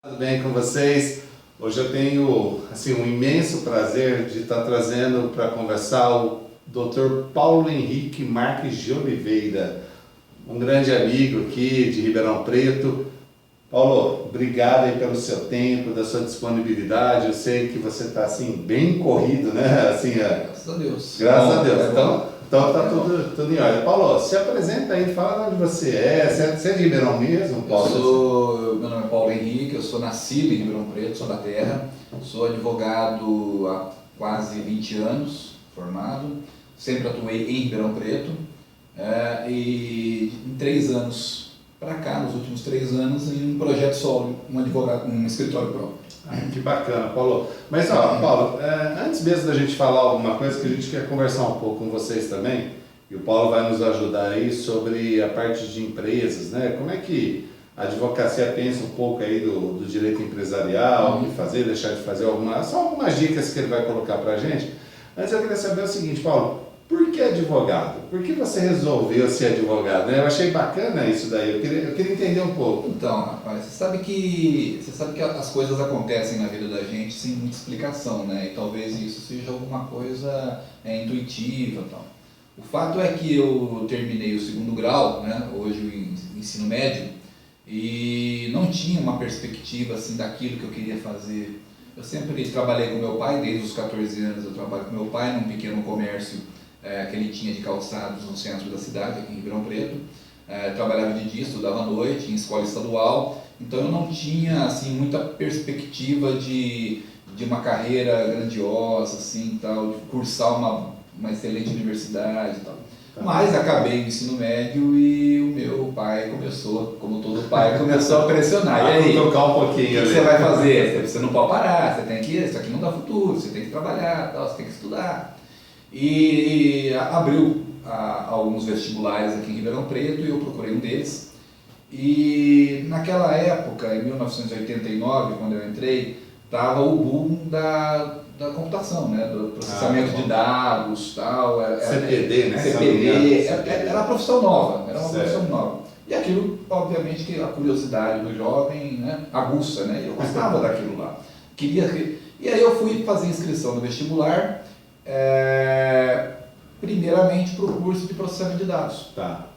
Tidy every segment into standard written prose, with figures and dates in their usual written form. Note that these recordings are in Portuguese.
Tudo bem com vocês? Hoje eu tenho um imenso prazer de estar trazendo para conversar o Dr. Paulo Henrique Marques de Oliveira, um grande amigo aqui de Ribeirão Preto. Paulo, obrigado aí pelo seu tempo, da sua disponibilidade. Eu sei que você está bem corrido, né? Graças a Deus. Graças a Deus. Então tá tudo em ordem. Paulo, se apresenta aí, fala onde você é. Você é de Ribeirão mesmo, Paulo? Meu nome é Paulo Henrique, eu sou nascido em Ribeirão Preto, sou da terra, sou advogado há quase 20 anos, formado, sempre atuei em Ribeirão Preto, e em 3 anos para cá, nos últimos 3 anos, em um projeto solo, um escritório próprio. Que bacana, Paulo. Mas, Paulo, antes mesmo da gente falar alguma coisa, que a gente quer conversar um pouco com vocês também, e o Paulo vai nos ajudar aí sobre a parte de empresas, né? Como é que a advocacia pensa um pouco aí do direito empresarial, o que fazer, deixar de fazer, só algumas dicas que ele vai colocar pra gente. Mas eu queria saber o seguinte, Paulo, por que advogado? Por que você resolveu ser advogado, né? Eu achei bacana isso daí, eu queria entender um pouco. Então, rapaz, você sabe que as coisas acontecem na vida da gente sem muita explicação, né? E talvez isso seja alguma coisa intuitiva e tal. O fato é que eu terminei o 2º grau, né? Hoje o ensino médio, e não tinha uma perspectiva assim daquilo que eu queria fazer. Eu sempre trabalhei com meu pai, desde os 14 anos eu trabalho com meu pai num pequeno comércio que ele tinha de calçados no centro da cidade, aqui em Ribeirão Preto. Trabalhava de dia, estudava à noite, em escola estadual, então eu não tinha assim muita perspectiva de uma carreira grandiosa, assim, tal, de cursar uma excelente universidade e tal. Mas acabei o ensino médio e o meu pai começou, como todo pai, começou a pressionar. E aí, tocar um pouquinho, o que você vai fazer? Você não pode parar, você tem que, isso aqui não dá futuro, você tem que trabalhar, tal, você tem que estudar. E abriu alguns vestibulares aqui em Ribeirão Preto e eu procurei um deles. E naquela época, em 1989, quando eu entrei, estava o boom da computação, né? Do processamento de dados, tal. CPD, né? CPD, era uma profissão nova, profissão nova. E aquilo, obviamente, que a curiosidade do jovem, né, aguça, né? E eu gostava daquilo lá. E aí eu fui fazer inscrição no vestibular, primeiramente para o curso de processamento de dados. Tá.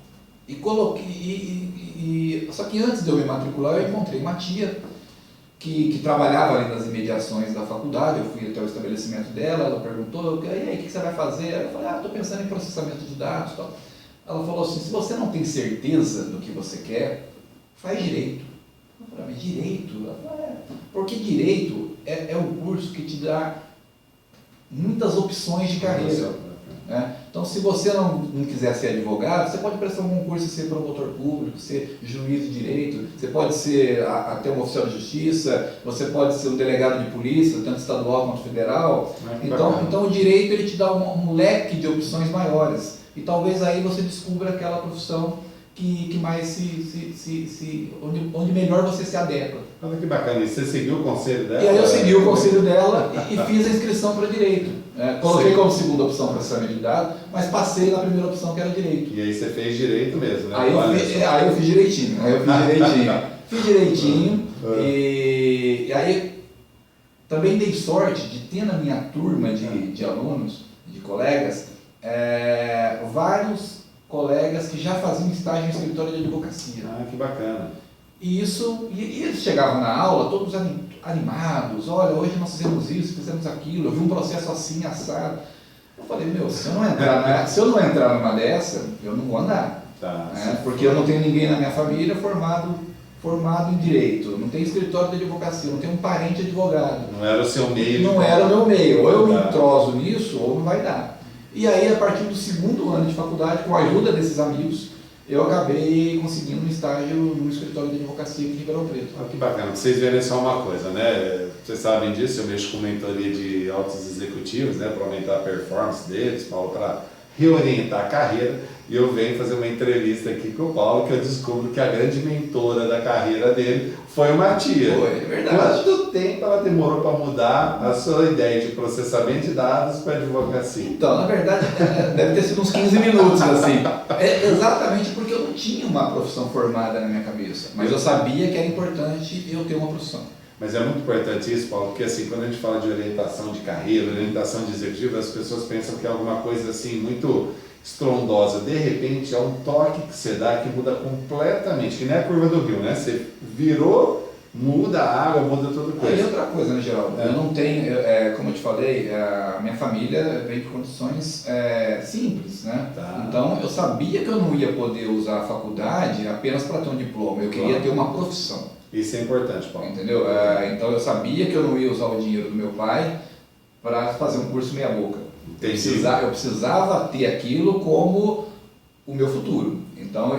E coloquei, só que antes de eu me matricular, eu encontrei uma tia que trabalhava ali nas imediações da faculdade. Eu fui até o estabelecimento dela, ela perguntou, e aí, o que você vai fazer? Eu falei, estou pensando em processamento de dados e tal. Ela falou assim, se você não tem certeza do que você quer, faz direito. Eu falei, mas direito? Ela falou, porque direito é o curso que te dá muitas opções de carreira. Né? Então, se você não quiser ser advogado, você pode prestar um concurso e ser promotor público, ser juiz de direito, você pode ser até um oficial de justiça, você pode ser um delegado de polícia, tanto estadual quanto federal. Então o direito ele te dá um leque de opções maiores. E talvez aí você descubra aquela profissão que mais onde melhor você se adequa. Olha que bacana, e você seguiu o conselho dela? E aí eu segui o conselho dela e fiz a inscrição para direito. Coloquei como segunda opção processamento de dados, mas passei na primeira opção que era direito. E aí você fez direito mesmo, né? Aí eu fiz direitinho. Fiz direitinho e aí também dei sorte de ter na minha turma de alunos, de colegas, vários colegas que já faziam estágio em escritório de advocacia. Que bacana. E eles chegavam na aula todos animados, olha, hoje nós fizemos isso, fizemos aquilo, eu vi um processo assim, assado. Eu falei, se eu não entrar numa dessa, eu não vou andar. Porque eu não tenho ninguém na minha família formado em direito, não tenho escritório de advocacia, não tenho um parente advogado. Não era o seu meio. Não era o meu meio, ou eu me entroso nisso, ou não vai dar. E aí, a partir do 2º ano de faculdade, com a ajuda desses amigos, eu acabei conseguindo um estágio no escritório de advocacia aqui em Ribeirão Preto. Que bacana, pra vocês verem só uma coisa, né? Vocês sabem disso, eu mexo com mentoria de altos executivos, né? Para aumentar a performance deles, para reorientar a carreira. E eu venho fazer uma entrevista aqui com o Paulo, que eu descubro que a grande mentora da carreira dele foi uma tia. Foi, é verdade. Quanto tempo ela demorou para mudar a sua ideia de processamento de dados para advocacia? Então, na verdade, deve ter sido uns 15 minutos, assim. Exatamente porque eu não tinha uma profissão formada na minha cabeça, mas eu sabia que era importante eu ter uma profissão. Mas é muito importante isso, Paulo, porque assim, quando a gente fala de orientação de carreira, orientação de executivo, as pessoas pensam que é alguma coisa assim muito estrondosa. De repente, é um toque que você dá que muda completamente, que nem a curva do rio, né? Você virou, muda a água, muda toda coisa. E outra coisa, né, Geraldo? Eu não tenho, como eu te falei, a minha família vem de condições simples, né? Tá. Então, eu sabia que eu não ia poder usar a faculdade apenas para ter um diploma, eu queria ter uma profissão. Isso é importante, Paulo. Entendeu? Então, eu sabia que eu não ia usar o dinheiro do meu pai para fazer um curso meia boca. Eu precisava ter aquilo como o meu futuro. Então,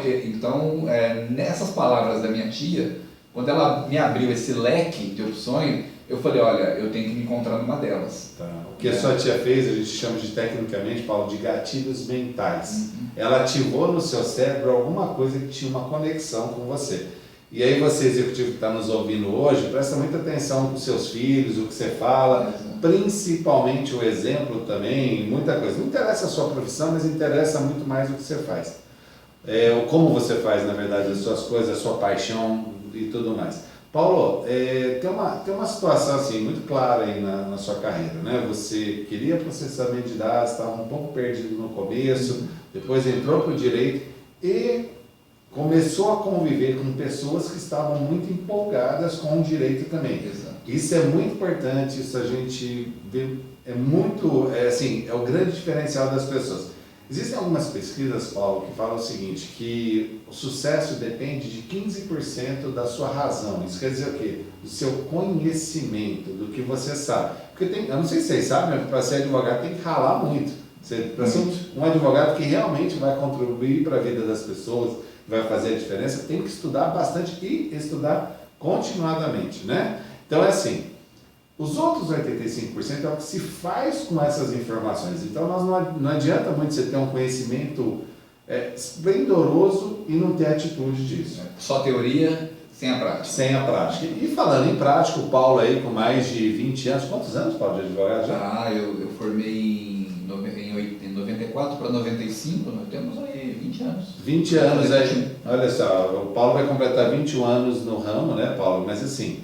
nessas palavras da minha tia, quando ela me abriu esse leque de opções, eu falei, olha, eu tenho que me encontrar numa delas. Tá. O que a sua tia fez, a gente chama de tecnicamente, Paulo, de gatilhos mentais. Ela ativou no seu cérebro alguma coisa que tinha uma conexão com você. E aí você, executivo que está nos ouvindo hoje, presta muita atenção com seus filhos, o que você fala, principalmente o exemplo também, muita coisa. Não interessa a sua profissão, mas interessa muito mais o que você faz. O como você faz, na verdade, as suas coisas, a sua paixão e tudo mais. Paulo, tem uma situação assim, muito clara aí na sua carreira, né? Você queria processamento de dados, estava um pouco perdido no começo, depois entrou para o direito e começou a conviver com pessoas que estavam muito empolgadas com o direito também. Exato. Isso é muito importante, isso a gente vê, é o grande diferencial das pessoas. Existem algumas pesquisas, Paulo, que falam o seguinte, que o sucesso depende de 15% da sua razão. Isso quer dizer o quê? Do seu conhecimento, do que você sabe. Porque eu não sei se vocês sabem, mas para ser advogado tem que ralar muito. Para ser um advogado que realmente vai contribuir para a vida das pessoas, vai fazer a diferença, tem que estudar bastante e estudar continuadamente, né? Então é assim, os outros 85% é o que se faz com essas informações. Então não adianta muito você ter um conhecimento esplendoroso e não ter atitude disso. Só teoria, sem a prática. Sem a prática. E falando em prática, o Paulo aí com mais de 20 anos, quantos anos, Paulo, de advogado já? Eu formei em 94 para 95, nós temos aí 20 anos. 20 anos aí, olha só, o Paulo vai completar 21 anos no ramo, né, Paulo? Mas assim,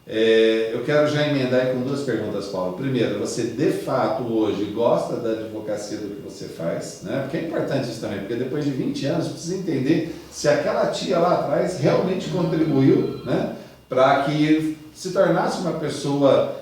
eu quero já emendar aí com duas perguntas, Paulo. Primeiro, você de fato hoje gosta da advocacia do que você faz, né? Porque é importante isso também, porque depois de 20 anos precisa entender se aquela tia lá atrás realmente contribuiu, né, para que se tornasse uma pessoa,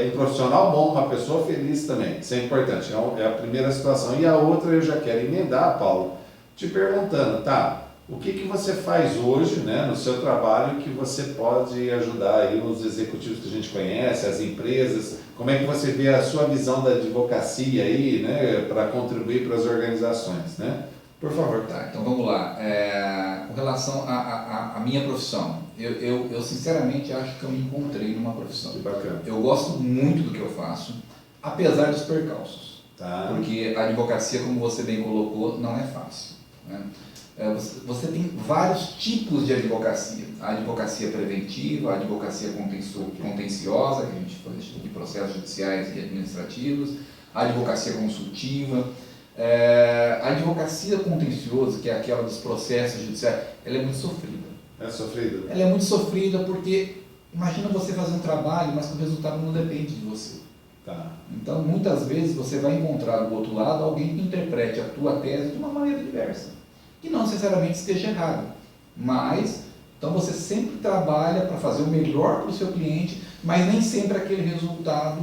um profissional bom, uma pessoa feliz também. Isso é importante, é a primeira situação. E a outra eu já quero emendar, Paulo, te perguntando, tá, o que você faz hoje, né, no seu trabalho que você pode ajudar aí os executivos que a gente conhece, as empresas, como é que você vê a sua visão da advocacia aí, né, para contribuir para as organizações, né? Por favor. Tá, então vamos lá. Com relação à minha profissão, eu sinceramente acho que eu me encontrei numa profissão. Que bacana. Eu gosto muito do que eu faço, apesar dos percalços. Tá. Porque a advocacia, como você bem colocou, não é fácil, né? Você tem vários tipos de advocacia. A advocacia preventiva, a advocacia contenciosa, que a gente fala de processos judiciais e administrativos, a advocacia consultiva. A advocacia contenciosa, que é aquela dos processos judiciais, ela é muito sofrida. É sofrida? Ela é muito sofrida porque, imagina você fazer um trabalho, mas que o resultado não depende de você. Tá. Então, muitas vezes você vai encontrar do outro lado alguém que interprete a tua tese de uma maneira diversa, que não necessariamente esteja errado, mas então você sempre trabalha para fazer o melhor para o seu cliente, mas nem sempre aquele resultado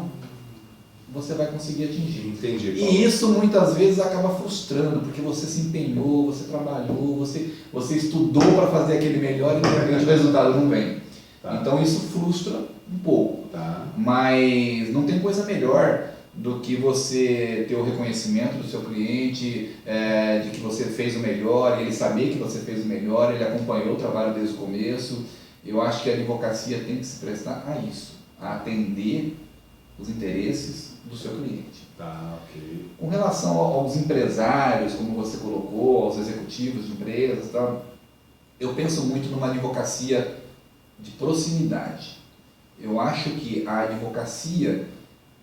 você vai conseguir atingir. Entendi, Paulo. E isso muitas vezes acaba frustrando, porque você se empenhou, você trabalhou, você estudou para fazer aquele melhor e de repente o resultado não vem. Tá. Então isso frustra um pouco. Tá. Mas não tem coisa melhor do que você ter o reconhecimento do seu cliente, de que você fez o melhor, ele saber que você fez o melhor, ele acompanhou o trabalho desde o começo. Eu acho que a advocacia tem que se prestar a isso, a atender os interesses do seu cliente. Tá, ok. Com relação aos empresários, como você colocou, aos executivos de empresas, tal, eu penso muito numa advocacia de proximidade. Eu acho que a advocacia,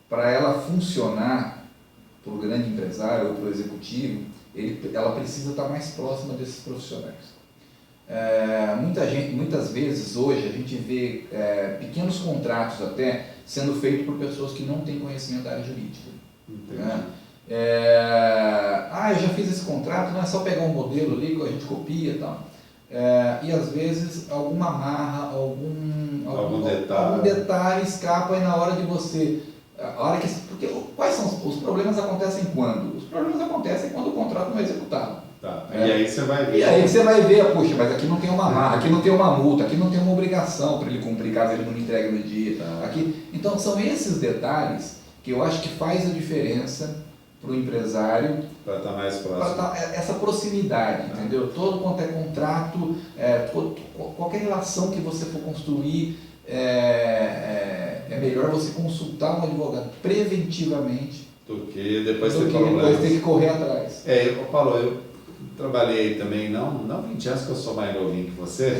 para ela funcionar para o grande empresário ou para o executivo, ela precisa estar mais próxima desses profissionais. Muitas vezes hoje a gente vê pequenos contratos até sendo feitos por pessoas que não têm conhecimento da área jurídica. Né? Eu já fiz esse contrato, não é só pegar um modelo ali que a gente copia e tal. E às vezes alguma amarra, algum detalhe escapa e na hora de você... Porque quais são os problemas? Acontecem quando? Os problemas acontecem quando o contrato não é executado. Tá. E aí você vai ver. E aí você vai ver, poxa, mas aqui não tem uma amarra, aqui não tem uma multa, aqui não tem uma obrigação para ele cumprir caso ele não me entregue no dia. Aqui. Então são esses detalhes que eu acho que faz a diferença para o empresário. Para estar mais próximo. Essa proximidade, entendeu? Todo quanto é contrato, qualquer relação que você for construir, é melhor você consultar um advogado preventivamente do que depois ter que correr atrás. Paulo, eu trabalhei também, não 20 anos, que eu sou mais novinho que você,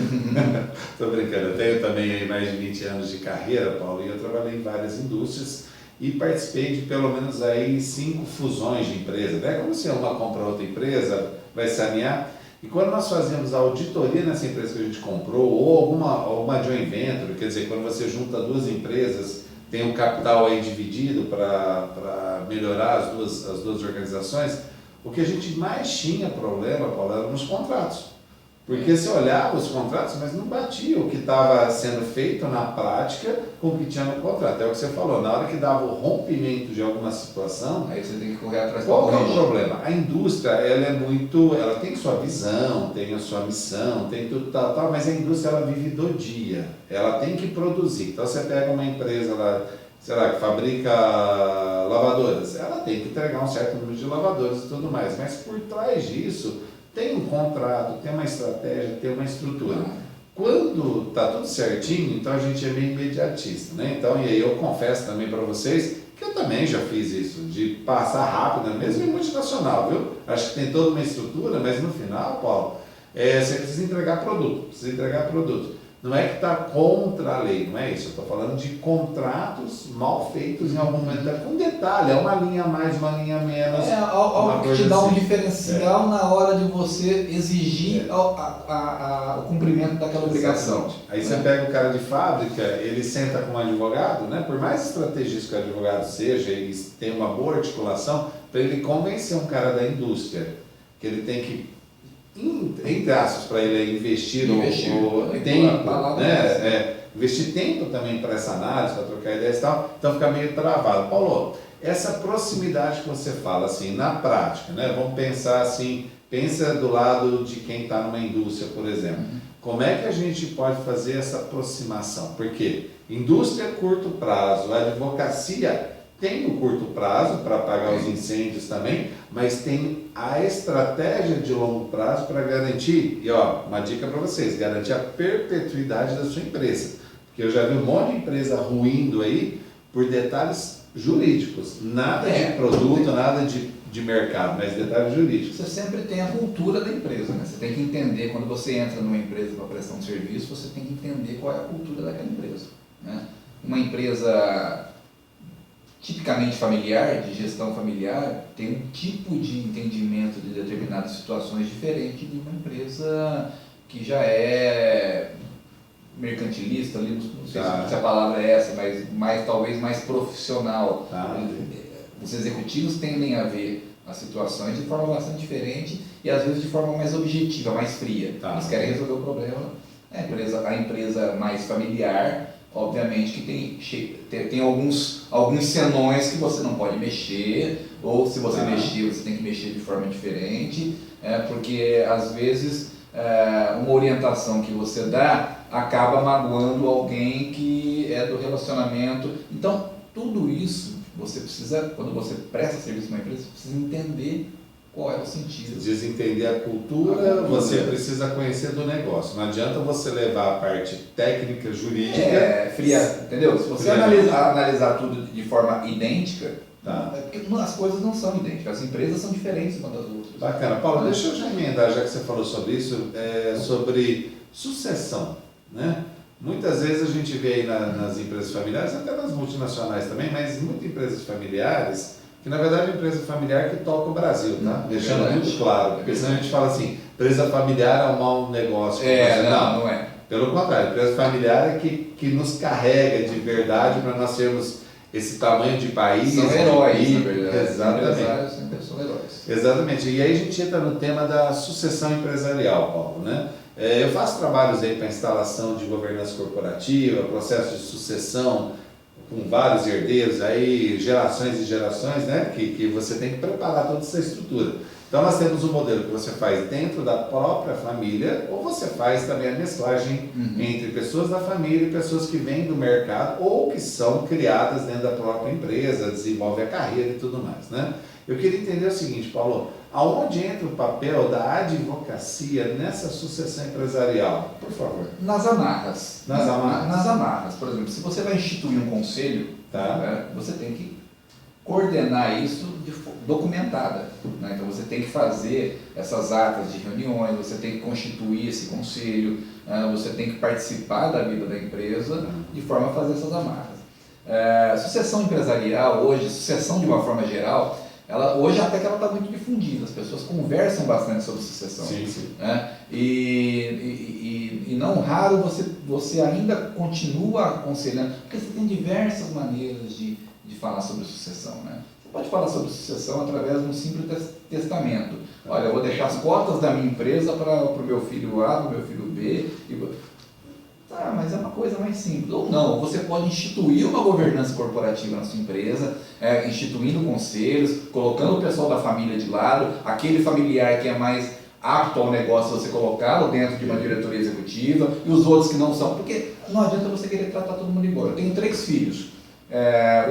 estou brincando, eu tenho também aí mais de 20 anos de carreira, Paulo, e eu trabalhei em várias indústrias e participei de pelo menos aí 5 fusões de empresa, né? Como se uma compra outra empresa, vai se alinhar. E quando nós fazíamos a auditoria nessa empresa que a gente comprou, ou alguma joint venture, quer dizer, quando você junta 2 empresas, tem um capital aí dividido para melhorar as duas organizações, o que a gente mais tinha problema, Paulo, era nos contratos. Porque você olhava os contratos, mas não batia o que estava sendo feito na prática com o que tinha no contrato. É o que você falou, na hora que dava o rompimento de alguma situação, aí você tem que correr atrás. Qual é o problema? A indústria, ela tem sua visão, tem a sua missão, tem tudo tal, mas a indústria ela vive do dia. Ela tem que produzir. Então você pega uma empresa lá, sei lá, que fabrica lavadoras, ela tem que entregar um certo número de lavadoras e tudo mais. Mas por trás disso tem um contrato, tem uma estratégia, tem uma estrutura. Quando está tudo certinho, então a gente é meio imediatista, né? Então, e aí eu confesso também para vocês que eu também já fiz isso, de passar rápido, mesmo em multinacional, viu? Acho que tem toda uma estrutura, mas no final, Paulo, você precisa entregar produto. Não é que está contra a lei, não é isso. Eu estou falando de contratos mal feitos em algum momento. Com detalhe, é uma linha a mais, uma linha a menos. Algo que te dá um diferencial na hora de você exigir o cumprimento daquela obrigação. Aí você pega o cara de fábrica, ele senta com um advogado, né? Por mais estrategista que o advogado seja, ele tem uma boa articulação, para ele convencer um cara da indústria que ele tem que, entre aspas, para ele investir tempo, investir tempo também para essa análise, para trocar ideias e tal, então fica meio travado. Paulo, essa proximidade que você fala, assim, na prática, né? Vamos pensar assim, pensa do lado de quem está numa indústria, por exemplo. Como é que a gente pode fazer essa aproximação? Porque indústria curto prazo, a advocacia tem o curto prazo para apagar os incêndios também, mas tem a estratégia de longo prazo para garantir, e uma dica para vocês, garantir a perpetuidade da sua empresa. Porque eu já vi um monte de empresa ruindo aí por detalhes jurídicos, nada de produto, nada de mercado, mas detalhes jurídicos. Você sempre tem a cultura da empresa, né? Você tem que entender, quando você entra numa empresa para prestar um serviço, você tem que entender qual é a cultura daquela empresa, né? Uma empresa tipicamente familiar, de gestão familiar, tem um tipo de entendimento de determinadas situações diferente de uma empresa que já é mercantilista, ali, não sei se a palavra é essa, mas talvez mais profissional. Os executivos tendem a ver as situações de forma bastante diferente e às vezes de forma mais objetiva, mais fria. Eles querem resolver o problema. A empresa mais familiar, obviamente que tem alguns senões que você não pode mexer, ou se você mexer, você tem que mexer de forma diferente, porque às vezes uma orientação que você dá acaba magoando alguém que é do relacionamento. Então, tudo isso você precisa, quando você presta serviço numa empresa, você precisa entender qual é o sentido. Você precisa entender a cultura, você precisa conhecer do negócio. Não adianta você levar a parte técnica, jurídica... fria, entendeu? Se você analisar tudo de forma idêntica, porque as coisas não são idênticas, as empresas são diferentes umas das outras. Bacana. Paulo, deixa eu já emendar, já que você falou sobre isso, sobre sucessão, né? Muitas vezes a gente vê aí nas empresas familiares, até nas multinacionais também, mas muitas empresas familiares, que na verdade é uma empresa familiar que toca o Brasil, tá? Deixando muito claro, porque senão a gente fala assim, empresa familiar é um mau negócio. Não é. Pelo contrário, a empresa familiar é que nos carrega de verdade para nós sermos esse tamanho de país. São heróis, na verdade. Exatamente. São heróis. Exatamente. E aí a gente entra no tema da sucessão empresarial, Paulo, né? Eu faço trabalhos aí para instalação de governança corporativa, processo de sucessão com vários herdeiros, aí gerações e gerações, né? Que você tem que preparar toda essa estrutura. Então nós temos um modelo que você faz dentro da própria família, ou você faz também a mesclagem entre pessoas da família e pessoas que vêm do mercado ou que são criadas dentro da própria empresa, desenvolvem a carreira e tudo mais, né? Eu queria entender o seguinte, Paulo, aonde entra o papel da advocacia nessa sucessão empresarial? Por favor. Nas amarras. Nas amarras. Nas amarras. Por exemplo, se você vai instituir um conselho, você tem que coordenar isso documentada, né? Então você tem que fazer essas atas de reuniões, você tem que constituir esse conselho, você tem que participar da vida da empresa de forma a fazer essas amarras. Sucessão empresarial hoje, sucessão de uma forma geral, hoje até que ela está muito difundida, as pessoas conversam bastante sobre sucessão. Sim. Né? E não raro você ainda continua aconselhando, porque você tem diversas maneiras de falar sobre sucessão, né? Você pode falar sobre sucessão através de um simples testamento. Olha, eu vou deixar as cotas da minha empresa para o meu filho A, para o meu filho B. Mas é uma coisa mais simples. Ou não, você pode instituir uma governança corporativa na sua empresa, instituindo conselhos, colocando o pessoal da família de lado, aquele familiar que é mais apto ao negócio, você colocá-lo dentro de uma diretoria executiva, e os outros que não são, porque não adianta você querer tratar todo mundo igual. Eu tenho 3 filhos.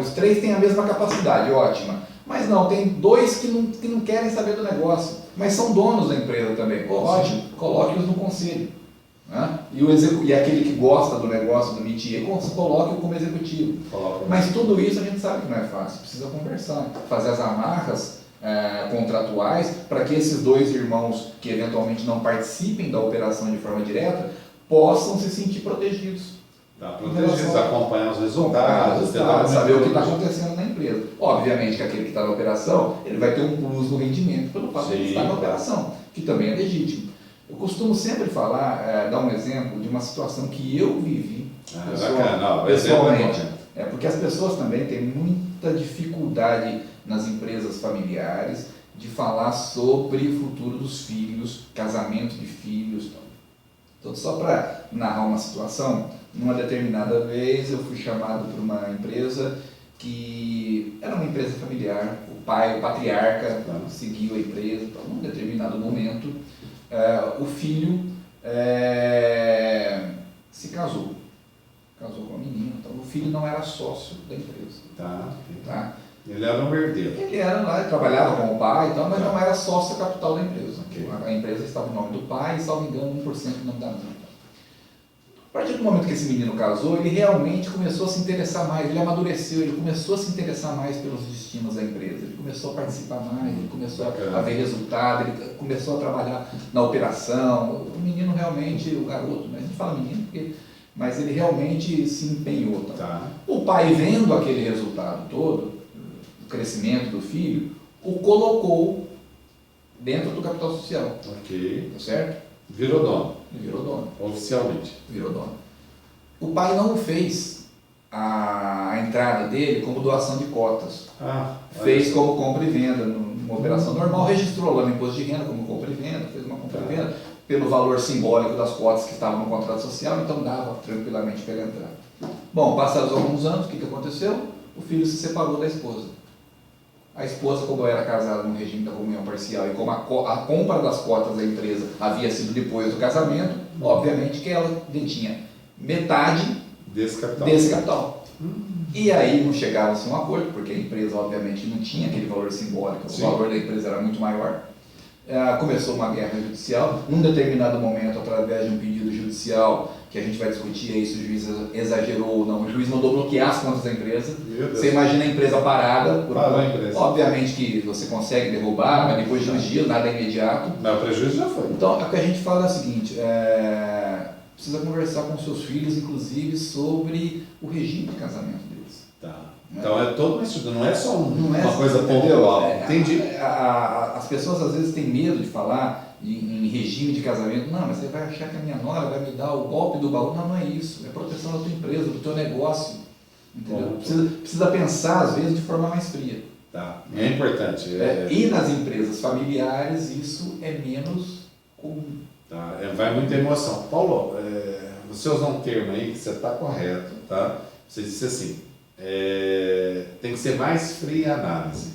Os 3 têm a mesma capacidade, ótima. Mas não, tem 2 que não querem saber do negócio, mas são donos da empresa também. Ótimo, coloque-os no conselho. Né? E aquele que gosta do negócio, do métier, coloque-o como executivo. Mas tudo isso a gente sabe que não é fácil, precisa conversar, fazer as amarras contratuais para que esses 2 irmãos que eventualmente não participem da operação de forma direta possam se sentir protegidos. Acompanhar os resultados, saber o que está acontecendo na empresa. Obviamente que aquele que está na operação, ele vai ter um plus no rendimento pelo fato de ele estar na operação, que também é legítimo. Eu costumo sempre falar, dar um exemplo de uma situação que eu vivi pessoalmente. Porque as pessoas também têm muita dificuldade nas empresas familiares de falar sobre o futuro dos filhos, casamento de filhos. Então, só para narrar uma situação, numa determinada vez eu fui chamado por uma empresa que era uma empresa familiar, o patriarca, seguiu a empresa. Então, num determinado momento, o filho se casou com a menina. Então, o filho não era sócio da empresa. Tá? Ele era um herdeiro. Ele era lá, ele trabalhava com o pai, então, mas não era sócio capital da empresa. A empresa estava no nome do pai e, salvo engano, 1% no nome da mãe. A partir do momento que esse menino casou, ele realmente começou a se interessar mais, ele amadureceu, ele começou a se interessar mais pelos destinos da empresa, ele começou a participar mais, ele começou a ver resultado, ele começou a trabalhar na operação. O menino realmente, o garoto, mas a gente fala menino mas ele realmente se empenhou. O pai, vendo aquele resultado todo, o crescimento do filho, o colocou dentro do capital social. Tá certo? Virou dono. Virou dono. Oficialmente. Virou dono. O pai não fez a entrada dele como doação de cotas. Fez como compra e venda, numa operação normal, registrou lá no imposto de renda como compra e venda, fez uma compra e venda, pelo valor simbólico das cotas que estavam no contrato social, então dava tranquilamente para ele entrar. Bom, passados alguns anos, o que aconteceu? O filho se separou da esposa. A esposa, como era casada no regime da comunhão parcial e como a compra das cotas da empresa havia sido depois do casamento, obviamente que ela detinha metade desse capital. E aí não chegava-se a um acordo, porque a empresa obviamente não tinha aquele valor simbólico, o valor da empresa era muito maior. Começou uma guerra judicial, num determinado momento, através de um pedido judicial, que a gente vai discutir aí se o juiz exagerou ou não, o juiz mandou bloquear as contas da empresa. Você imagina a empresa parada. Parou a empresa. Obviamente que você consegue derrubar, mas depois de uns dias, nada é imediato. Mas o prejuízo já foi. Então, o que a gente fala é o seguinte, precisa conversar com seus filhos, inclusive, sobre o regime de casamento deles. Então é todo isso, não é só uma coisa pontual. Entendi. As pessoas às vezes têm medo de falar em regime de casamento. Não, mas você vai achar que a minha nora vai me dar o golpe do baú. Não, não é isso. É proteção da tua empresa, do teu negócio. Entendeu? Precisa pensar, às vezes, de forma mais fria. Tá. É importante. E nas empresas familiares, isso é menos comum. Tá. Vai muita emoção. Paulo, você usou um termo aí que você está correto, tá? Você disse assim, tem que ser mais fria a análise.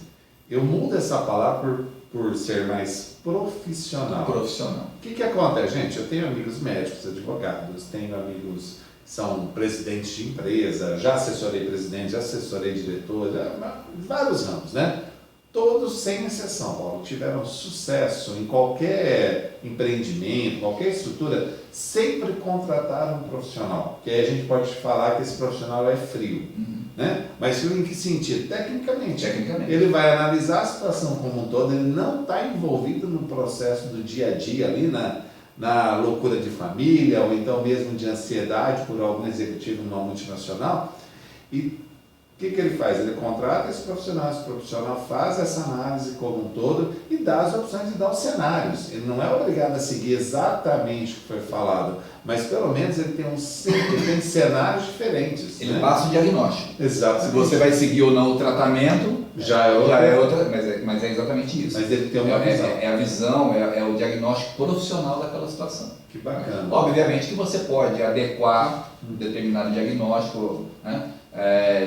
Eu mudo essa palavra por ser mais profissional. Profissional. O que acontece, gente? Eu tenho amigos médicos, advogados, tenho amigos que são presidentes de empresa, já assessorei presidente, já assessorei diretor, vários ramos, né? Todos, sem exceção, Paulo, tiveram sucesso em qualquer empreendimento, qualquer estrutura, sempre contrataram um profissional. Que aí a gente pode falar que esse profissional é frio. Né? Mas frio em que sentido? Tecnicamente. Ele vai analisar a situação como um todo, ele não está envolvido no processo do dia a dia ali, na loucura de família, ou então mesmo de ansiedade por algum executivo numa multinacional. E o que ele faz? Ele contrata esse profissional faz essa análise como um todo e dá as opções e dá os cenários. Ele não é obrigado a seguir exatamente o que foi falado, mas pelo menos ele tem cenários diferentes. Ele passa o diagnóstico. Exatamente. Se você vai seguir ou não o tratamento, já é outra, mas é exatamente isso. Mas ele tem uma visão. É a visão, é o diagnóstico profissional daquela situação. Que bacana. Obviamente que você pode adequar um determinado diagnóstico, né,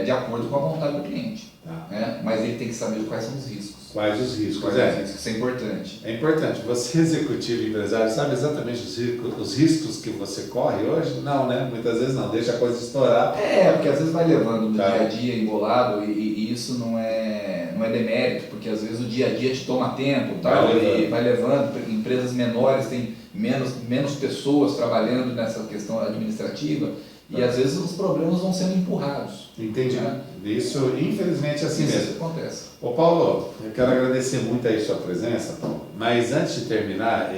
de acordo com a vontade do cliente. Tá. Né? Mas ele tem que saber quais são os riscos. Quais os riscos? Isso é importante. É importante. Você, executivo e empresário, sabe exatamente os riscos que você corre hoje? Não, né? Muitas vezes não. Deixa a coisa estourar. Porque às vezes vai levando no dia a dia embolado e isso não é demérito, porque às vezes o dia a dia te toma tempo, e vai levando. Empresas menores têm menos pessoas trabalhando nessa questão administrativa. E às vezes os problemas vão sendo empurrados. Entendi. Né? Isso, infelizmente, é assim mesmo. Isso acontece. Ô Paulo, eu quero agradecer muito aí sua presença, Paulo. Mas antes de terminar,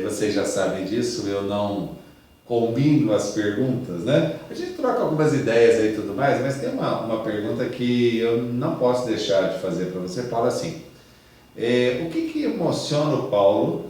vocês já sabem disso, eu não combino as perguntas, né? A gente troca algumas ideias aí e tudo mais, mas tem uma pergunta que eu não posso deixar de fazer para você, Paulo, assim. O que emociona o Paulo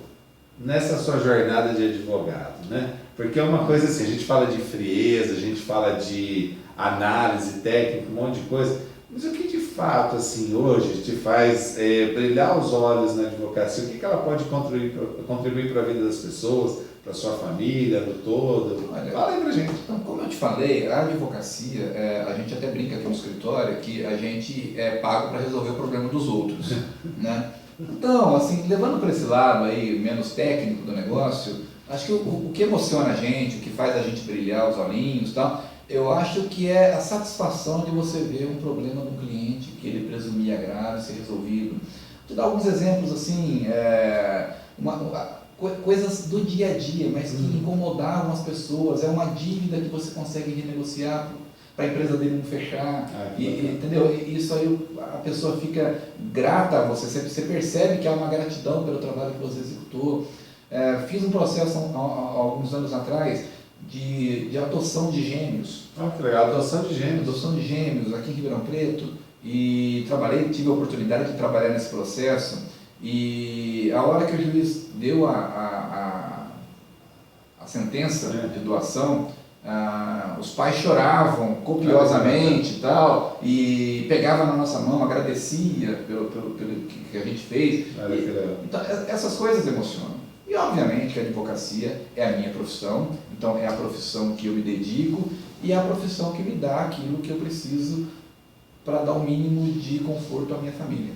nessa sua jornada de advogado, né? Porque é uma coisa assim, a gente fala de frieza, a gente fala de análise técnica, um monte de coisa, mas o que de fato, assim, hoje te faz brilhar os olhos na advocacia? O que ela pode contribuir para a vida das pessoas, para a sua família, no todo? Olha, fala aí pra gente. Então, como eu te falei, a advocacia, a gente até brinca aqui no escritório que a gente é pago para resolver o problema dos outros, né? Então, assim, levando para esse lado aí, menos técnico do negócio, acho que o que emociona a gente, o que faz a gente brilhar os olhinhos e tal, eu acho que é a satisfação de você ver um problema de um cliente que ele presumia grave ser resolvido. Vou te dar alguns exemplos assim, coisas do dia a dia, mas que incomodavam as pessoas. É uma dívida que você consegue renegociar para a empresa dele não fechar, entendeu? Isso aí a pessoa fica grata a você, você percebe que há uma gratidão pelo trabalho que você executou. Fiz um processo há alguns anos atrás de adoção de gêmeos. Que legal, adoção de gêmeos. Adoção de gêmeos aqui em Ribeirão Preto, e tive a oportunidade de trabalhar nesse processo, e a hora que o juiz deu a sentença de doação, os pais choravam copiosamente e tal, e pegavam na nossa mão, agradecia pelo que a gente fez. Então, essas coisas emocionam. E obviamente que a advocacia é a minha profissão, então é a profissão que eu me dedico e é a profissão que me dá aquilo que eu preciso para dar o mínimo de conforto à minha família.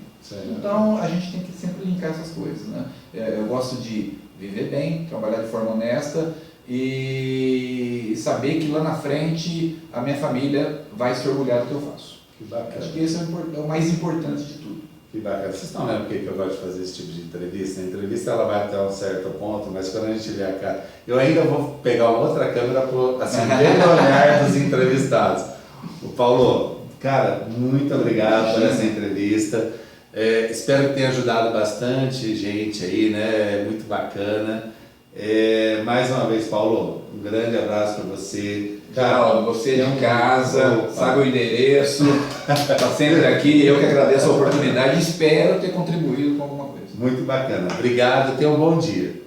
Então a gente tem que sempre linkar essas coisas, né? Eu gosto de viver bem, trabalhar de forma honesta e saber que lá na frente a minha família vai se orgulhar do que eu faço. Que bacana. Acho que esse é o mais importante de tudo. Que bacana. Vocês estão vendo por que eu gosto de fazer esse tipo de entrevista? A entrevista ela vai até um certo ponto, mas quando a gente vê a cara... Eu ainda vou pegar uma outra câmera para assim, ver o olhar dos entrevistados. O Paulo, cara, muito obrigado por essa entrevista. Espero que tenha ajudado bastante gente aí, né? Muito bacana. Mais uma vez, Paulo, um grande abraço para você. Tchau, você de casa, sabe o endereço, está sempre aqui. Eu que agradeço a oportunidade e espero ter contribuído com alguma coisa. Muito bacana. Obrigado, tenha um bom dia.